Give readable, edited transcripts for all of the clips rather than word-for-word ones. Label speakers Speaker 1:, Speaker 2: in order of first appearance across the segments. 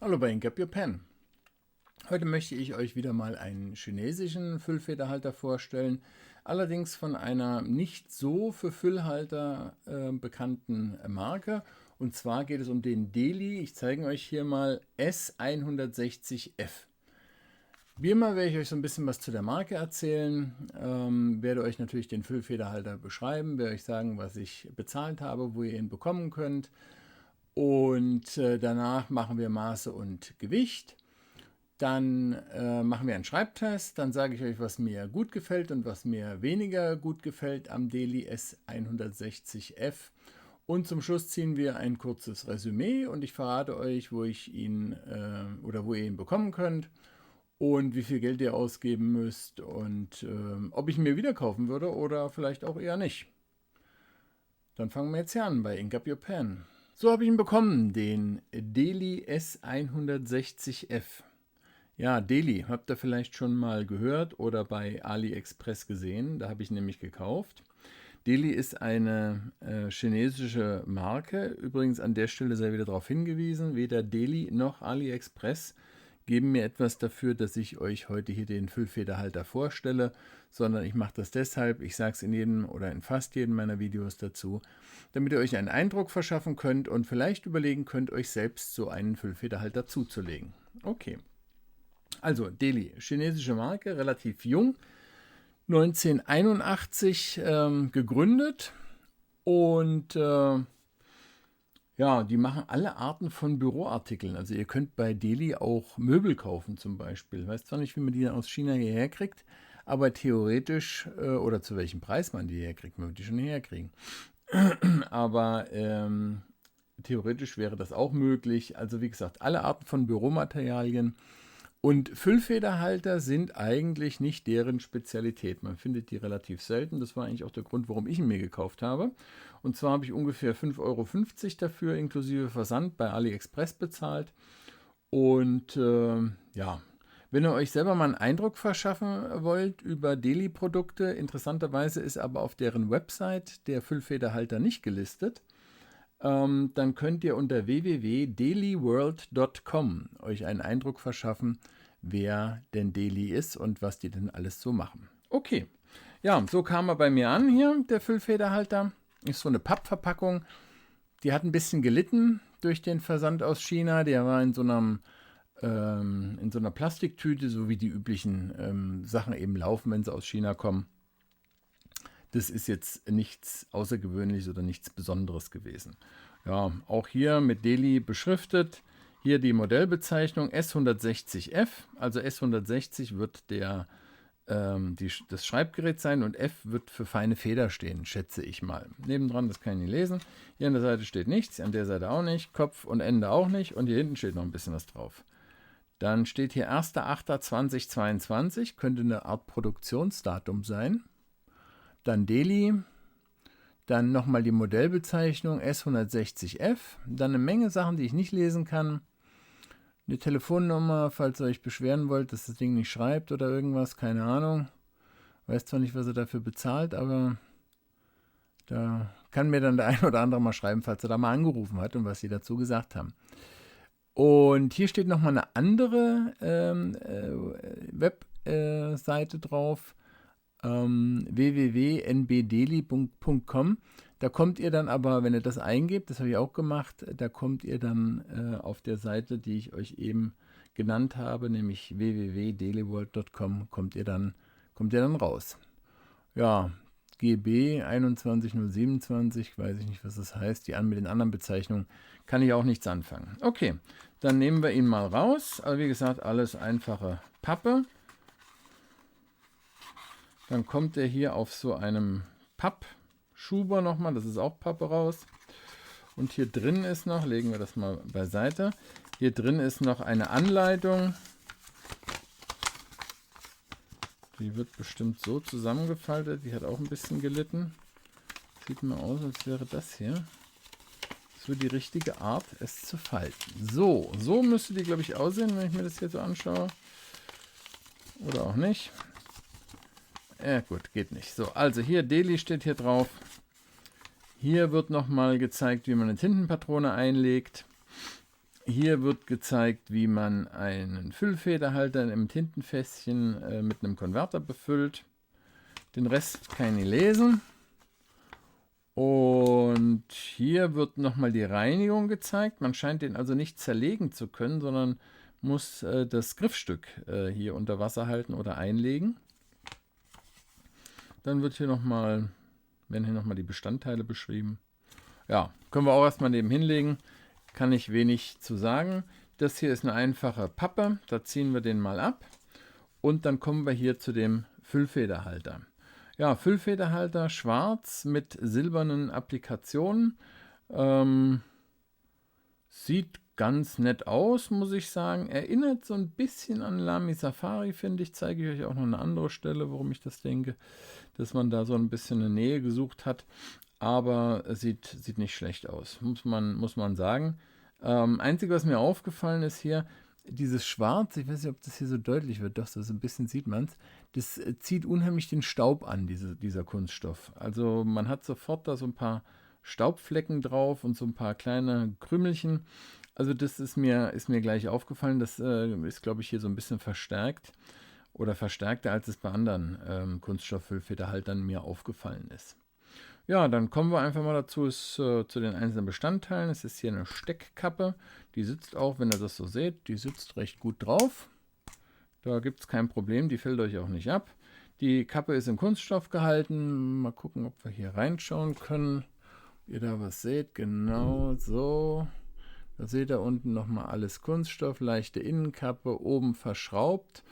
Speaker 1: Hallo bei Ink Up Your Pen. Heute möchte ich euch wieder mal einen chinesischen Füllfederhalter vorstellen, allerdings von einer nicht so für Füllhalter bekannten Marke. Und zwar geht es um den Deli, ich zeige euch hier mal, S160F. Wie immer werde ich euch so ein bisschen was zu der Marke erzählen, werde euch natürlich den Füllfederhalter beschreiben, werde euch sagen, was ich bezahlt habe, wo ihr ihn bekommen könnt. Und danach machen wir Maße und Gewicht. Dann machen wir einen Schreibtest. Dann sage ich euch, was mir gut gefällt und was mir weniger gut gefällt am Deli S160F. Und zum Schluss ziehen wir ein kurzes Resümee und ich verrate euch, wo ich ihn wo ihr ihn bekommen könnt und wie viel Geld ihr ausgeben müsst und ob ich ihn mir wieder kaufen würde oder vielleicht auch eher nicht. Dann fangen wir jetzt hier an bei Ink Up Your Pen. So habe ich ihn bekommen, den Deli S160F. Ja, Deli, habt ihr vielleicht schon mal gehört oder bei AliExpress gesehen, da habe ich nämlich gekauft. Deli ist eine chinesische Marke, übrigens an der Stelle sei wieder darauf hingewiesen, weder Deli noch AliExpress geben mir etwas dafür, dass ich euch heute hier den Füllfederhalter vorstelle, sondern ich mache das deshalb, ich sage es in jedem oder in fast jedem meiner Videos dazu, damit ihr euch einen Eindruck verschaffen könnt und vielleicht überlegen könnt, euch selbst so einen Füllfederhalter zuzulegen. Okay, also Deli, chinesische Marke, relativ jung, 1981 gegründet und ja, die machen alle Arten von Büroartikeln. Also ihr könnt bei Deli auch Möbel kaufen zum Beispiel. Ich weiß zwar nicht, wie man die aus China hierher kriegt, aber theoretisch, oder zu welchem Preis man die herkriegt, man wird die schon herkriegen. Aber theoretisch wäre das auch möglich. Also wie gesagt, alle Arten von Büromaterialien. Und Füllfederhalter sind eigentlich nicht deren Spezialität. Man findet die relativ selten. Das war eigentlich auch der Grund, warum ich ihn mir gekauft habe. Und zwar habe ich ungefähr 5,50 Euro dafür inklusive Versand bei AliExpress bezahlt. Und ja, wenn ihr euch selber mal einen Eindruck verschaffen wollt über Deli-Produkte, interessanterweise ist aber auf deren Website der Füllfederhalter nicht gelistet, dann könnt ihr unter www.deliworld.com euch einen Eindruck verschaffen, wer denn Deli ist und was die denn alles so machen. Okay, ja, so kam er bei mir an hier, der Füllfederhalter. Ist so eine Pappverpackung. Die hat ein bisschen gelitten durch den Versand aus China. Der war in so einer Plastiktüte, so wie die üblichen Sachen eben laufen, wenn sie aus China kommen. Das ist jetzt nichts Außergewöhnliches oder nichts Besonderes gewesen. Ja, auch hier mit Deli beschriftet. Hier die Modellbezeichnung S160F. Also S160 wird das Schreibgerät sein und F wird für feine Feder stehen, schätze ich mal. Nebendran, das kann ich nicht lesen. Hier an der Seite steht nichts, an der Seite auch nicht, Kopf und Ende auch nicht und hier hinten steht noch ein bisschen was drauf. Dann steht hier 1.8.2022, könnte eine Art Produktionsdatum sein. Dann Deli, dann nochmal die Modellbezeichnung S160F, dann eine Menge Sachen, die ich nicht lesen kann. Eine Telefonnummer, falls ihr euch beschweren wollt, dass das Ding nicht schreibt oder irgendwas, keine Ahnung. Weiß zwar nicht, was er dafür bezahlt, aber da kann mir dann der ein oder andere mal schreiben, falls er da mal angerufen hat und was sie dazu gesagt haben. Und hier steht nochmal eine andere Webseite drauf. www.nbdeli.com. Da kommt ihr dann aber, wenn ihr das eingebt, das habe ich auch gemacht, da kommt ihr dann auf der Seite, die ich euch eben genannt habe, nämlich www.deliworld.com, kommt ihr dann raus. Ja, GB 21027, weiß ich nicht, was das heißt. Mit den anderen Bezeichnungen kann ich auch nichts anfangen. Okay, dann nehmen wir ihn mal raus. Aber wie gesagt, alles einfache Pappe. Dann kommt er hier auf so einem Pappschuber nochmal, das ist auch Pappe raus. Und hier drin ist noch, legen wir das mal beiseite, hier drin ist noch eine Anleitung. Die wird bestimmt so zusammengefaltet, die hat auch ein bisschen gelitten. Sieht mal aus, als wäre das hier. So die richtige Art, es zu falten. So müsste die, glaube ich, aussehen, wenn ich mir das hier so anschaue. Oder auch nicht. Ja gut, geht nicht. So, also hier Deli steht hier drauf. Hier wird nochmal gezeigt, wie man eine Tintenpatrone einlegt. Hier wird gezeigt, wie man einen Füllfederhalter im Tintenfässchen mit einem Konverter befüllt. Den Rest kann ich lesen. Und hier wird nochmal die Reinigung gezeigt. Man scheint den also nicht zerlegen zu können, sondern muss das Griffstück hier unter Wasser halten oder einlegen. Dann werden hier nochmal die Bestandteile beschrieben. Ja, können wir auch erstmal neben hinlegen. Kann ich wenig zu sagen. Das hier ist eine einfache Pappe. Da ziehen wir den mal ab. Und dann kommen wir hier zu dem Füllfederhalter. Ja, Füllfederhalter schwarz mit silbernen Applikationen. Sieht ganz nett aus, muss ich sagen. Erinnert so ein bisschen an Lamy Safari, finde ich. Zeige ich euch auch noch eine andere Stelle, warum ich das denke, dass man da so ein bisschen eine Nähe gesucht hat. Aber es sieht nicht schlecht aus, muss man sagen. Einzige, was mir aufgefallen ist hier, dieses Schwarz, ich weiß nicht, ob das hier so deutlich wird, doch, so ein bisschen sieht man es, das zieht unheimlich den Staub an, dieser Kunststoff. Also man hat sofort da so ein paar Staubflecken drauf und so ein paar kleine Krümelchen. Also das ist mir gleich aufgefallen, das ist, glaube ich, hier so ein bisschen verstärkt oder verstärkter, als es bei anderen Kunststofffüllfederhaltern mir aufgefallen ist. Ja, dann kommen wir einfach mal dazu, zu den einzelnen Bestandteilen. Es ist hier eine Steckkappe, die sitzt auch, wenn ihr das so seht, die sitzt recht gut drauf. Da gibt es kein Problem, die fällt euch auch nicht ab. Die Kappe ist in Kunststoff gehalten. Mal gucken, ob wir hier reinschauen können. Ob ihr da was seht, genau so. Da seht ihr unten nochmal alles Kunststoff, leichte Innenkappe, oben verschraubt.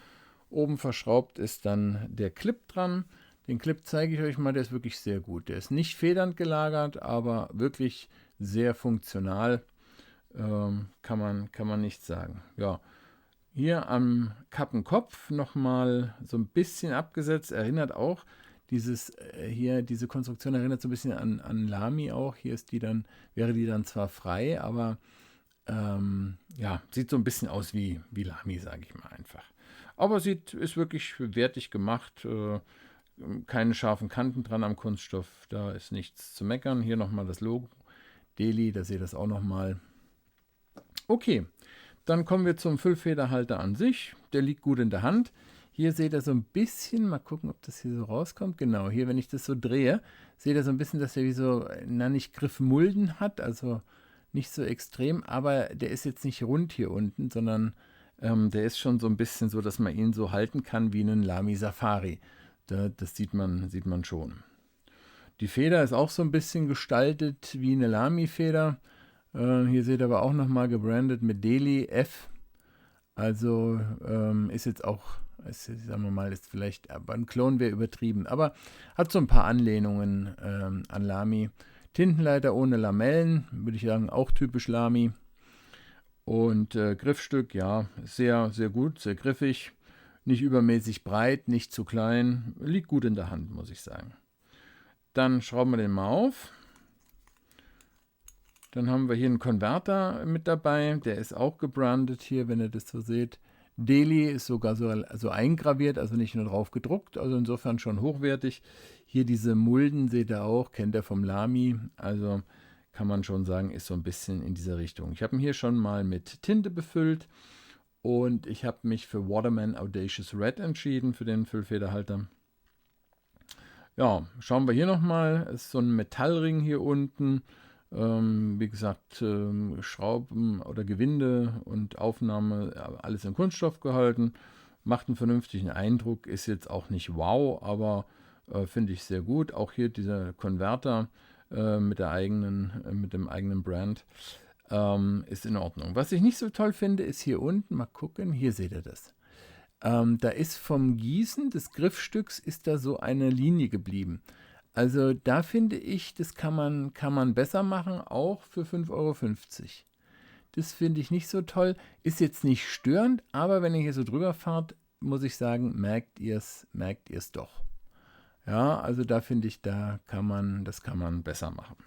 Speaker 1: Oben verschraubt ist dann der Clip dran. Den Clip zeige ich euch mal, der ist wirklich sehr gut. Der ist nicht federnd gelagert, aber wirklich sehr funktional. Kann man nicht sagen. Ja, hier am Kappenkopf nochmal so ein bisschen abgesetzt. Erinnert auch, diese Konstruktion erinnert so ein bisschen an Lamy auch. Hier ist wäre die dann zwar frei, aber ja, sieht so ein bisschen aus wie Lamy, sage ich mal einfach. Aber ist wirklich wertig gemacht. Keine scharfen Kanten dran am Kunststoff, da ist nichts zu meckern. Hier nochmal das Logo Deli, da seht ihr das auch nochmal. Okay, dann kommen wir zum Füllfederhalter an sich. Der liegt gut in der Hand. Hier seht ihr so ein bisschen, mal gucken, ob das hier so rauskommt. Genau, hier, wenn ich das so drehe, seht ihr so ein bisschen, dass er wie so, nicht Griffmulden hat, also nicht so extrem, aber der ist jetzt nicht rund hier unten, sondern der ist schon so ein bisschen so, dass man ihn so halten kann wie einen Lamy Safari. Das sieht man schon. Die Feder ist auch so ein bisschen gestaltet wie eine Lamy-Feder. Hier seht ihr aber auch nochmal gebrandet mit Deli F. Also ist jetzt auch, sagen wir mal, ist vielleicht, aber ein Klon wäre übertrieben. Aber hat so ein paar Anlehnungen an Lamy. Tintenleiter ohne Lamellen, würde ich sagen, auch typisch Lamy. Und Griffstück, ja, sehr, sehr gut, sehr griffig. Nicht übermäßig breit, nicht zu klein. Liegt gut in der Hand, muss ich sagen. Dann schrauben wir den mal auf. Dann haben wir hier einen Konverter mit dabei. Der ist auch gebrandet hier, wenn ihr das so seht. Deli ist sogar so eingraviert, also nicht nur drauf gedruckt. Also insofern schon hochwertig. Hier diese Mulden seht ihr auch, kennt ihr vom Lamy. Also kann man schon sagen, ist so ein bisschen in dieser Richtung. Ich habe ihn hier schon mal mit Tinte befüllt. Und ich habe mich für Waterman Audacious Red entschieden, für den Füllfederhalter. Ja, schauen wir hier nochmal. Es ist so ein Metallring hier unten. Wie gesagt, Schrauben oder Gewinde und Aufnahme, alles in Kunststoff gehalten. Macht einen vernünftigen Eindruck. Ist jetzt auch nicht wow, aber finde ich sehr gut. Auch hier dieser Konverter mit dem eigenen Brand. Ist in Ordnung. Was ich nicht so toll finde, ist hier unten, mal gucken, hier seht ihr das. Da ist vom Gießen des Griffstücks ist da so eine Linie geblieben. Also da finde ich, das kann man besser machen, auch für 5,50 Euro. Das finde ich nicht so toll. Ist jetzt nicht störend, aber wenn ihr hier so drüber fahrt, muss ich sagen, merkt ihr es doch. Ja, also da finde ich, das kann man besser machen.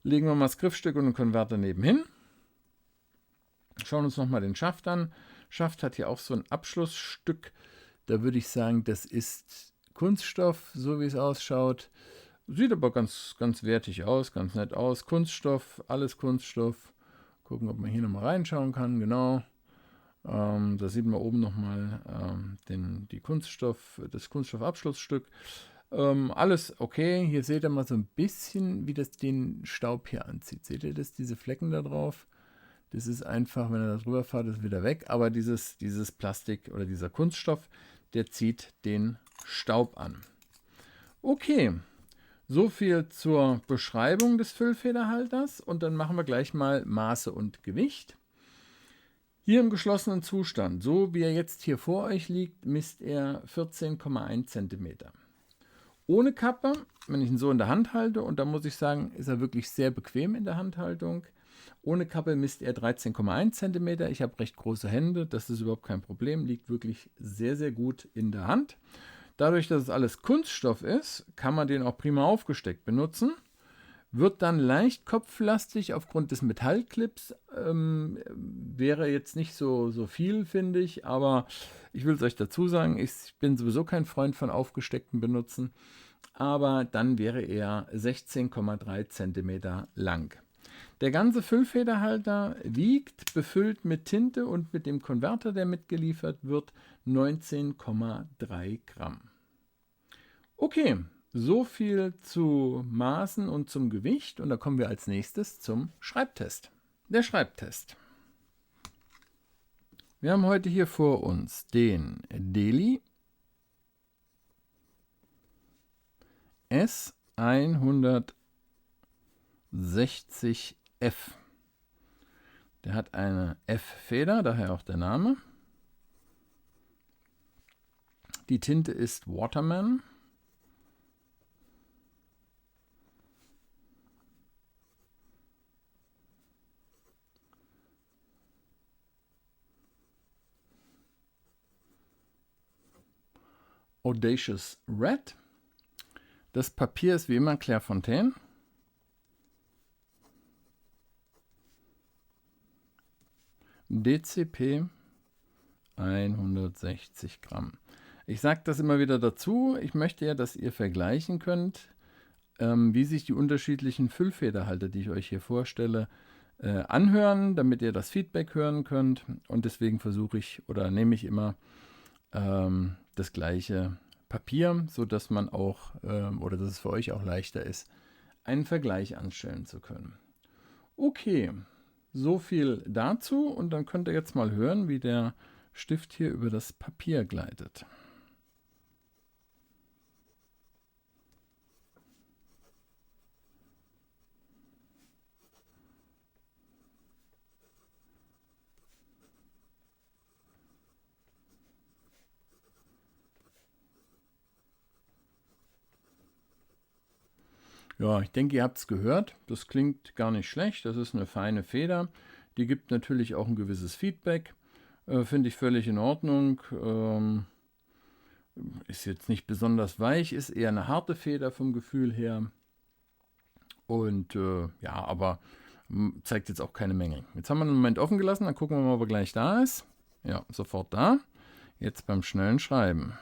Speaker 1: Legen wir mal das Griffstück und den Konverter nebenhin. Schauen uns nochmal den Schaft an. Schaft hat hier auch so ein Abschlussstück. Da würde ich sagen, das ist Kunststoff, so wie es ausschaut. Sieht aber ganz, ganz wertig aus, ganz nett aus. Kunststoff, alles Kunststoff. Gucken, ob man hier nochmal reinschauen kann. Genau. Da sieht man oben nochmal das Kunststoffabschlussstück. Alles okay. Hier seht ihr mal so ein bisschen, wie das den Staub hier anzieht. Seht ihr das, diese Flecken da drauf? Das ist einfach, wenn ihr da drüber fahrt, ist wieder weg. Aber dieses Plastik oder dieser Kunststoff, der zieht den Staub an. Okay, so viel zur Beschreibung des Füllfederhalters. Und dann machen wir gleich mal Maße und Gewicht. Hier im geschlossenen Zustand, so wie er jetzt hier vor euch liegt, misst er 14,1 cm. Ohne Kappe, wenn ich ihn so in der Hand halte, und da muss ich sagen, ist er wirklich sehr bequem in der Handhaltung. Ohne Kappe misst er 13,1 cm. Ich habe recht große Hände, das ist überhaupt kein Problem, liegt wirklich sehr, sehr gut in der Hand. Dadurch, dass es alles Kunststoff ist, kann man den auch prima aufgesteckt benutzen. Wird dann leicht kopflastig aufgrund des Metallclips. Wäre jetzt nicht so viel, finde ich, aber ich will es euch dazu sagen, ich bin sowieso kein Freund von aufgesteckten Benutzen, aber dann wäre er 16,3 cm lang. Der ganze Füllfederhalter wiegt, befüllt mit Tinte und mit dem Konverter, der mitgeliefert wird, 19,3 Gramm. Okay. So viel zu Maßen und zum Gewicht, und da kommen wir als nächstes zum Schreibtest. Der Schreibtest. Wir haben heute hier vor uns den Deli S160F. Der hat eine F-Feder, daher auch der Name. Die Tinte ist Waterman. Audacious Red. Das Papier ist wie immer Clairefontaine. DCP 160 Gramm. Ich sage das immer wieder dazu. Ich möchte ja, dass ihr vergleichen könnt, wie sich die unterschiedlichen Füllfederhalter, die ich euch hier vorstelle, anhören, damit ihr das Feedback hören könnt. Und deswegen nehme ich immer das gleiche Papier, sodass man auch, oder dass es für euch auch leichter ist, einen Vergleich anstellen zu können. Okay, so viel dazu, und dann könnt ihr jetzt mal hören, wie der Stift hier über das Papier gleitet. Ja, ich denke, ihr habt es gehört. Das klingt gar nicht schlecht. Das ist eine feine Feder. Die gibt natürlich auch ein gewisses Feedback. Finde ich völlig in Ordnung. Ist jetzt nicht besonders weich, ist eher eine harte Feder vom Gefühl her. Und ja, aber zeigt jetzt auch keine Menge. Jetzt haben wir einen Moment offen gelassen. Dann gucken wir mal, ob er gleich da ist. Ja, sofort da. Jetzt beim schnellen Schreiben.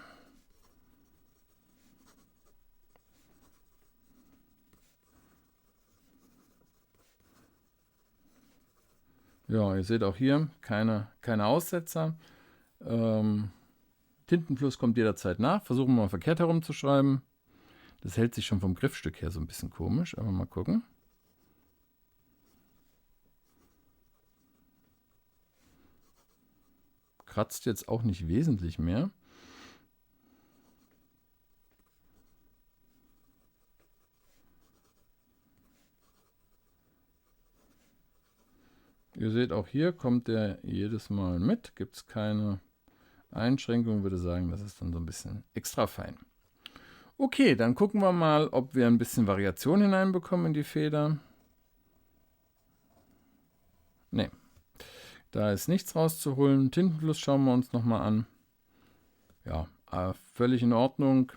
Speaker 1: Ja, ihr seht auch hier keine Aussetzer. Tintenfluss kommt jederzeit nach. Versuchen wir mal verkehrt herum zu schreiben. Das hält sich schon vom Griffstück her so ein bisschen komisch, aber mal gucken. Kratzt jetzt auch nicht wesentlich mehr. Ihr seht, auch hier kommt der jedes Mal mit. Gibt es keine Einschränkung, würde sagen, das ist dann so ein bisschen extra fein. Okay, dann gucken wir mal, ob wir ein bisschen Variation hineinbekommen in die Feder. Ne, da ist nichts rauszuholen. Tintenfluss schauen wir uns nochmal an. Ja, völlig in Ordnung.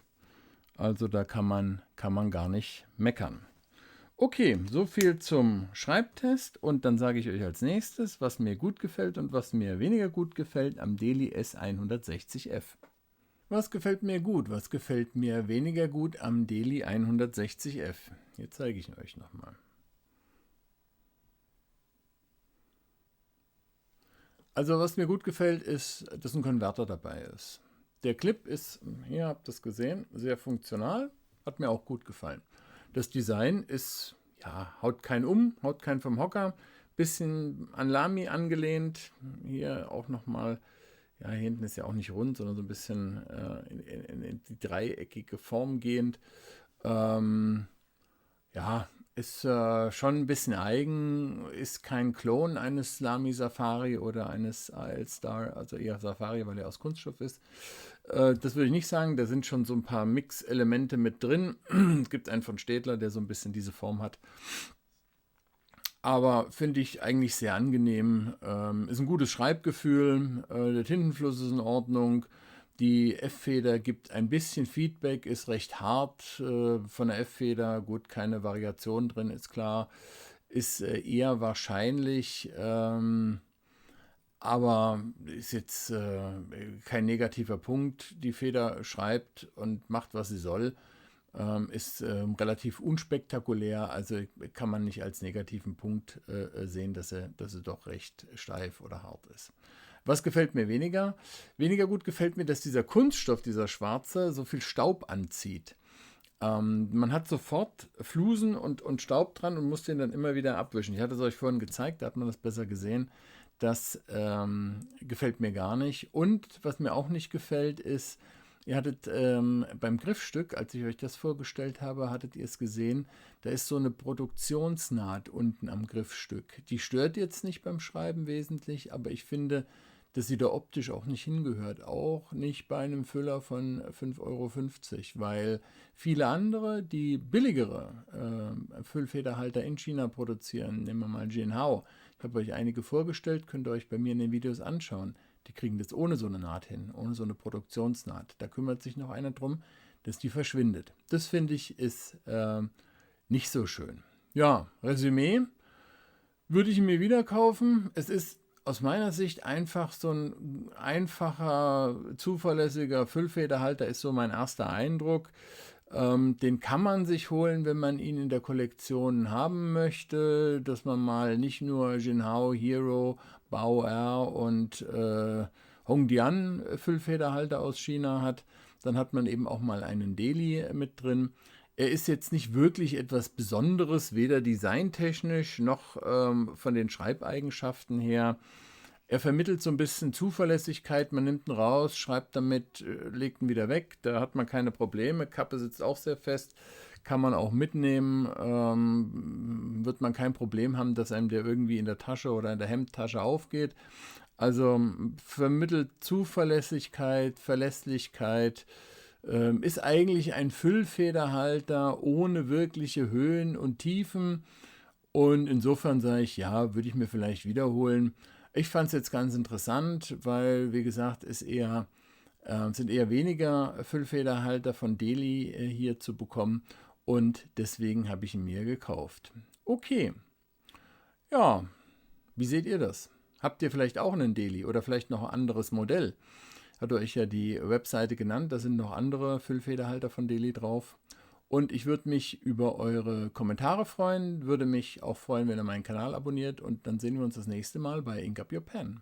Speaker 1: Also da kann man gar nicht meckern. Okay, so viel zum Schreibtest, und dann sage ich euch als nächstes, was mir gut gefällt und was mir weniger gut gefällt am Deli S160F. Was gefällt mir gut, was gefällt mir weniger gut am Deli 160F? Jetzt zeige ich euch nochmal. Also was mir gut gefällt, ist, dass ein Konverter dabei ist. Der Clip ist, hier habt ihr es gesehen, sehr funktional, hat mir auch gut gefallen. Das Design ist, ja, haut keinen haut keinen vom Hocker, bisschen an Lamy angelehnt. Hier auch nochmal, ja, hier hinten ist ja auch nicht rund, sondern so ein bisschen in die dreieckige Form gehend. Ähm, ja, ist schon ein bisschen eigen, ist kein Klon eines Lamy Safari oder eines AL-Star, also eher Safari, weil er aus Kunststoff ist. Das würde ich nicht sagen, da sind schon so ein paar Mix-Elemente mit drin. Es gibt einen von Staedtler, der so ein bisschen diese Form hat. Aber finde ich eigentlich sehr angenehm. Ist ein gutes Schreibgefühl, der Tintenfluss ist in Ordnung. Die F-Feder gibt ein bisschen Feedback, ist recht hart von der F-Feder. Gut, keine Variation drin, ist klar. Ist eher wahrscheinlich, aber ist jetzt kein negativer Punkt. Die Feder schreibt und macht, was sie soll. Ist relativ unspektakulär, also kann man nicht als negativen Punkt sehen, dass sie doch recht steif oder hart ist. Was gefällt mir weniger? Weniger gut gefällt mir, dass dieser Kunststoff, dieser schwarze, so viel Staub anzieht. Man hat sofort Flusen und Staub dran und muss den dann immer wieder abwischen. Ich hatte es euch vorhin gezeigt, da hat man das besser gesehen. Das gefällt mir gar nicht. Und was mir auch nicht gefällt, ist, ihr hattet beim Griffstück, als ich euch das vorgestellt habe, hattet ihr es gesehen, da ist so eine Produktionsnaht unten am Griffstück. Die stört jetzt nicht beim Schreiben wesentlich, aber ich finde, dass sie da optisch auch nicht hingehört. Auch nicht bei einem Füller von 5,50 €, weil viele andere, die billigere Füllfederhalter in China produzieren, nehmen wir mal Jinhao. Ich habe euch einige vorgestellt, könnt ihr euch bei mir in den Videos anschauen. Die kriegen das ohne so eine Naht hin, ohne so eine Produktionsnaht. Da kümmert sich noch einer drum, dass die verschwindet. Das finde ich ist nicht so schön. Ja, Resümee, würde ich mir wieder kaufen. Es ist aus meiner Sicht einfach so ein einfacher, zuverlässiger Füllfederhalter, ist so mein erster Eindruck. Den kann man sich holen, wenn man ihn in der Kollektion haben möchte, dass man mal nicht nur Jinhao, Hero, Bao-R und Hongdian Füllfederhalter aus China hat. Dann hat man eben auch mal einen Deli mit drin. Er ist jetzt nicht wirklich etwas Besonderes, weder designtechnisch noch von den Schreibeigenschaften her. Er vermittelt so ein bisschen Zuverlässigkeit. Man nimmt ihn raus, schreibt damit, legt ihn wieder weg. Da hat man keine Probleme. Kappe sitzt auch sehr fest. Kann man auch mitnehmen. Wird man kein Problem haben, dass einem der irgendwie in der Tasche oder in der Hemdtasche aufgeht. Also vermittelt Zuverlässigkeit, Verlässlichkeit. Ist eigentlich ein Füllfederhalter ohne wirkliche Höhen und Tiefen. Und insofern sage ich, ja, würde ich mir vielleicht wiederholen. Ich fand es jetzt ganz interessant, weil, wie gesagt, sind eher weniger Füllfederhalter von Deli hier zu bekommen. Und deswegen habe ich ihn mir gekauft. Okay, ja, wie seht ihr das? Habt ihr vielleicht auch einen Deli oder vielleicht noch ein anderes Modell? Hat euch ja die Webseite genannt, da sind noch andere Füllfederhalter von Deli drauf. Und ich würde mich über eure Kommentare freuen, würde mich auch freuen, wenn ihr meinen Kanal abonniert und dann sehen wir uns das nächste Mal bei Ink Up Your Pen.